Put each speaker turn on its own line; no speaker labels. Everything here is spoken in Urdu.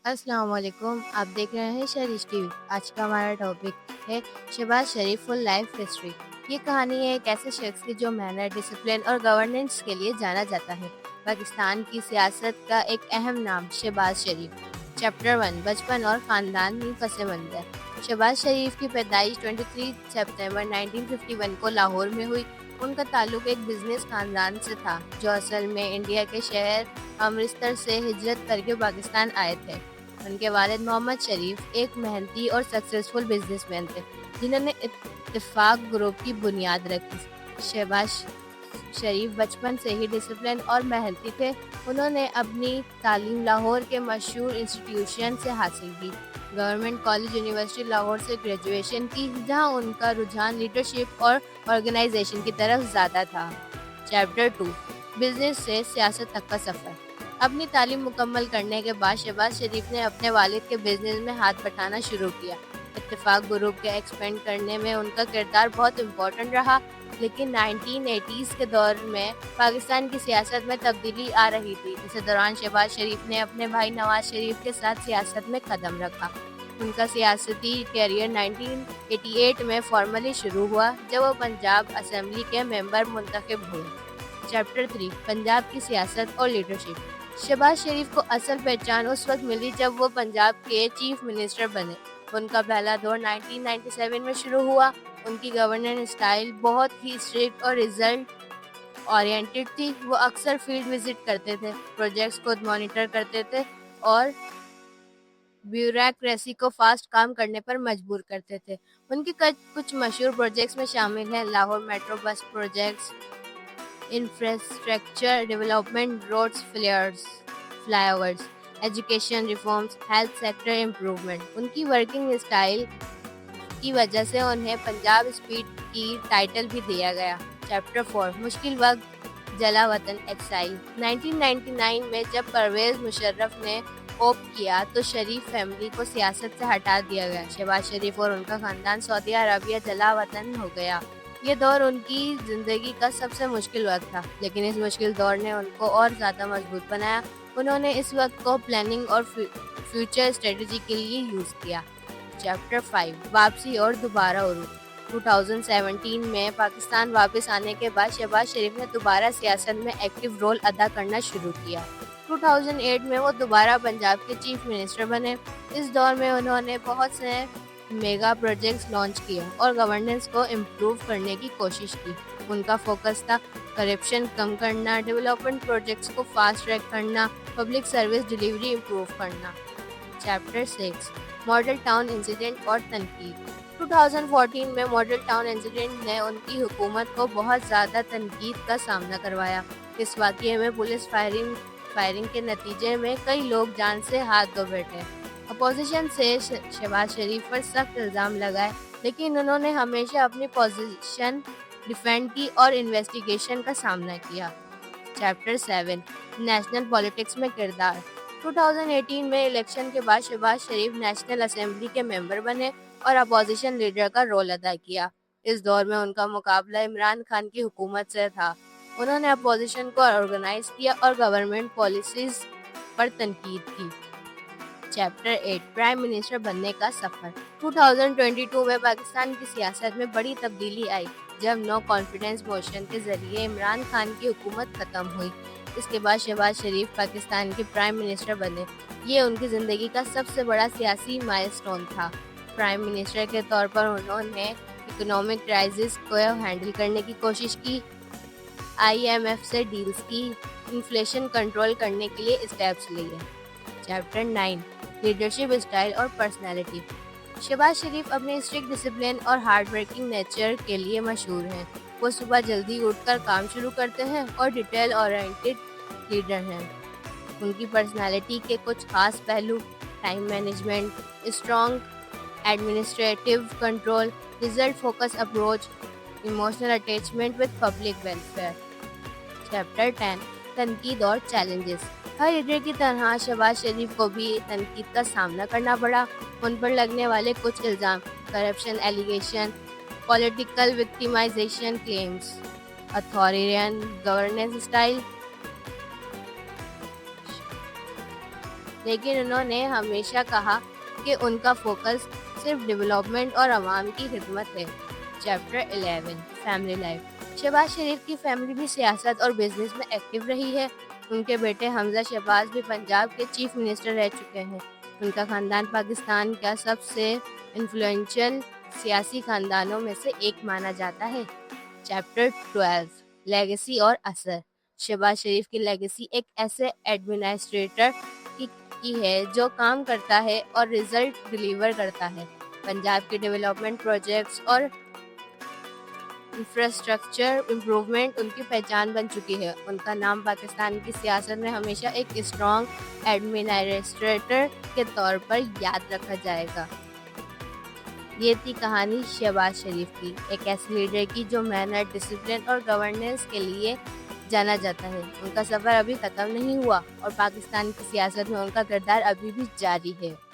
السلام علیکم، آپ دیکھ رہے ہیں شریش ٹی وی۔ آج کا ہمارا ٹاپک ہے شہباز شریف فل لائف ہسٹری۔ یہ کہانی ہے ایک ایسے شخص کی جو محنت، ڈسپلن اور گورننس کے لیے جانا جاتا ہے۔ پاکستان کی سیاست کا ایک اہم نام شہباز شریف۔ چیپٹر 1، بچپن اور خاندانی پس منظر۔ شہباز شریف کی پیدائش 23 سپتمبر 1951 کو لاہور میں ہوئی۔ ان کا تعلق ایک بزنس خاندان سے تھا جو اصل میں انڈیا کے شہر امرتسر سے ہجرت کر کے پاکستان آئے تھے۔ ان کے والد محمد شریف ایک محنتی اور سکسیسفل بزنس مین تھے جنہوں نے اتفاق گروپ کی بنیاد رکھی۔ شہباز شریف بچپن سے ہی ڈسپلن اور محنتی تھے۔ انہوں نے اپنی تعلیم لاہور کے مشہور انسٹیٹیوشن سے حاصل کی۔ گورنمنٹ کالج یونیورسٹی لاہور سے گریجویشن کی، جہاں ان کا رجحان لیڈرشپ اور آرگنائزیشن کی طرف زیادہ تھا۔ چیپٹر 2، بزنس سے سیاست تک کا سفر۔ اپنی تعلیم مکمل کرنے کے بعد شہباز شریف نے اپنے والد کے بزنس میں ہاتھ بٹانا شروع کیا۔ اتفاق گروپ کے ایکسپینڈ کرنے میں ان کا کردار بہت امپورٹنٹ رہا، لیکن 1980s کے دور میں پاکستان کی سیاست میں تبدیلی آ رہی تھی۔ اس دوران شہباز شریف نے اپنے بھائی نواز شریف کے ساتھ سیاست میں قدم رکھا۔ ان کا سیاسی کیریئر 1988 میں فارملی شروع ہوا جب وہ پنجاب اسمبلی کے ممبر منتخب ہوئے۔ چیپٹر 3، پنجاب کی سیاست اور لیڈرشپ۔ شہباز شریف کو اصل پہچان اس وقت ملی جب وہ پنجاب کے چیف منسٹر بنے۔ ان کا پہلا دور 1997 میں شروع ہوا۔ ان کی گورننس اسٹائل بہت ہی اسٹرکٹ اور ریزلٹ اورینٹڈ تھی۔ وہ اکثر فیلڈ وزٹ کرتے تھے، پروجیکٹس کو مانیٹر کرتے تھے اور بیوروکریسی کو فاسٹ کام کرنے پر مجبور کرتے تھے۔ ان کے کچھ مشہور پروجیکٹس میں شامل ہیں Lahore metro bus projects, infrastructure development, roads, flyovers, education reforms, health sector improvement. ان کی ورکنگ اسٹائل کی وجہ سے انہیں پنجاب اسپیڈ کی ٹائٹل بھی دیا گیا۔ چیپٹر 4، مشکل وقت، جلا وطن، ایکسائل۔ 1999 میں جب پرویز مشرف نے اوپ کیا تو شریف فیملی کو سیاست سے ہٹا دیا گیا۔ شہباز شریف اور ان کا خاندان سعودی عربیہ جلا وطن ہو گیا۔ یہ دور ان کی زندگی کا سب سے مشکل وقت تھا، لیکن اس مشکل دور نے ان کو اور زیادہ مضبوط بنایا۔ انہوں نے اس وقت کو پلاننگ اور فیوچر اسٹریٹجی کے لیے یوز کیا۔ چیپٹر 5، واپسی اور دوبارہ عروج۔ 2017 میں پاکستان واپس آنے کے بعد شہباز شریف نے دوبارہ سیاست میں ایکٹیو رول ادا کرنا شروع کیا۔ 2008 میں وہ دوبارہ پنجاب کے چیف منسٹر بنے۔ اس دور میں انہوں نے بہت سے میگا پروجیکٹس لانچ کیے اور گورننس کو امپروو کرنے کی کوشش کی۔ ان کا فوکس تھا کرپشن کم کرنا، ڈیولپمنٹ پروجیکٹس کو فاسٹ ٹریک کرنا، پبلک سروس ڈیلیوری امپروو کرنا۔ چیپٹر 6، ماڈل ٹاؤن انسیڈنٹ اور تنقید۔ 2014 میں ماڈل ٹاؤن انسیڈنٹ نے ان کی حکومت کو بہت زیادہ تنقید کا سامنا کروایا۔ اس واقعے میں پولیس فائرنگ کے نتیجے میں کئی لوگ جان سے ہاتھ دھو بیٹھے۔ اپوزیشن سے شہباز شریف پر سخت الزام لگائے، لیکن انہوں نے ہمیشہ اپنی پوزیشن ڈیفینڈ کی اور انویسٹیگیشن کا سامنا کیا۔ چیپٹر 7، نیشنل پالیٹکس میں کردار۔ 2018 میں الیکشن کے بعد شہباز شریف نیشنل اسمبلی کے ممبر بنے اور اپوزیشن لیڈر کا رول ادا کیا۔ اس دور میں ان کا مقابلہ عمران خان کی حکومت سے تھا۔ انہوں نے اپوزیشن کو آرگنائز کیا اور گورنمنٹ پالیسیز پر تنقید کی۔ چیپٹر 8، پرائم منسٹر بننے کا سفر۔ 2022 میں پاکستان کی سیاست میں بڑی تبدیلی آئی جب نو کانفیڈنس موشن کے ذریعے عمران خان کی حکومت ختم ہوئی۔ اس کے بعد شہباز شریف پاکستان کے پرائم منسٹر بنے۔ یہ ان کی زندگی کا سب سے بڑا سیاسی مائلسٹون تھا۔ پرائم منسٹر کے طور پر انہوں نے اکنامک کرائسس کو ہینڈل کرنے کی کوشش کی، IMF سے ڈیلز کی، انفلیشن کنٹرول کرنے کے لیے اسٹیپس لیے۔ چیپٹر 9، لیڈرشپ اسٹائل اور پرسنالٹی۔ شہباز شریف اپنے اسٹرکٹ ڈسپلن اور ہارڈ ورکنگ نیچر کے لیے مشہور ہیں۔ وہ صبح جلدی اٹھ کر کام شروع کرتے ہیں اور ڈیٹیل اورینٹڈ لیڈر ہیں۔ ان کی پرسنالٹی کے کچھ خاص پہلو: time management, strong administrative control, result focus approach, emotional attachment with public welfare. Chapter 10، تنقید اور چیلنجز۔ ہر لیڈر کی طرح شہباز شریف کو بھی تنقید کا سامنا کرنا پڑا۔ ان پر لگنے والے کچھ الزام: corruption allegation, political victimization claims, authoritarian governance style, لیکن انہوں نے ہمیشہ کہا کہ ان کا فوکس صرف ڈیولپمنٹ اور عوام کی خدمت ہے۔ Chapter 11 family life. Shahbaz Sharif کی فیملی بھی سیاست اور بزنس میں ایکٹیو رہی ہے۔ ان کے بیٹے حمزہ شہباز بھی پنجاب کے چیف منسٹر رہ چکے ہیں۔ ان کا خاندان پاکستان کا سب سے انفلوئنشل سیاسی خاندانوں میں سے ایک مانا جاتا ہے۔ چیپٹر 12 لیگیسی اور اثر۔ شہباز شریف کی لیگیسی ایک ایسے ایڈمنسٹریٹر کی ہے جو کام کرتا ہے اور رزلٹ ڈیلیور کرتا ہے۔ پنجاب کے ڈیولپمنٹ پروجیکٹس اور انفراسٹرکچر امپروومنٹ ان کی پہچان بن چکی ہے۔ ان کا نام پاکستان کی سیاست میں ہمیشہ ایک اسٹرانگ ایڈمنسٹریٹر کے طور پر یاد رکھا جائے گا۔ یہ تھی کہانی شہباز شریف کی، ایک ایسے لیڈر کی جو محنت، ڈسپلن اور گورننس کے لیے جانا جاتا ہے۔ ان کا سفر ابھی ختم نہیں ہوا اور پاکستان کی سیاست میں ان کا کردار ابھی بھی جاری ہے۔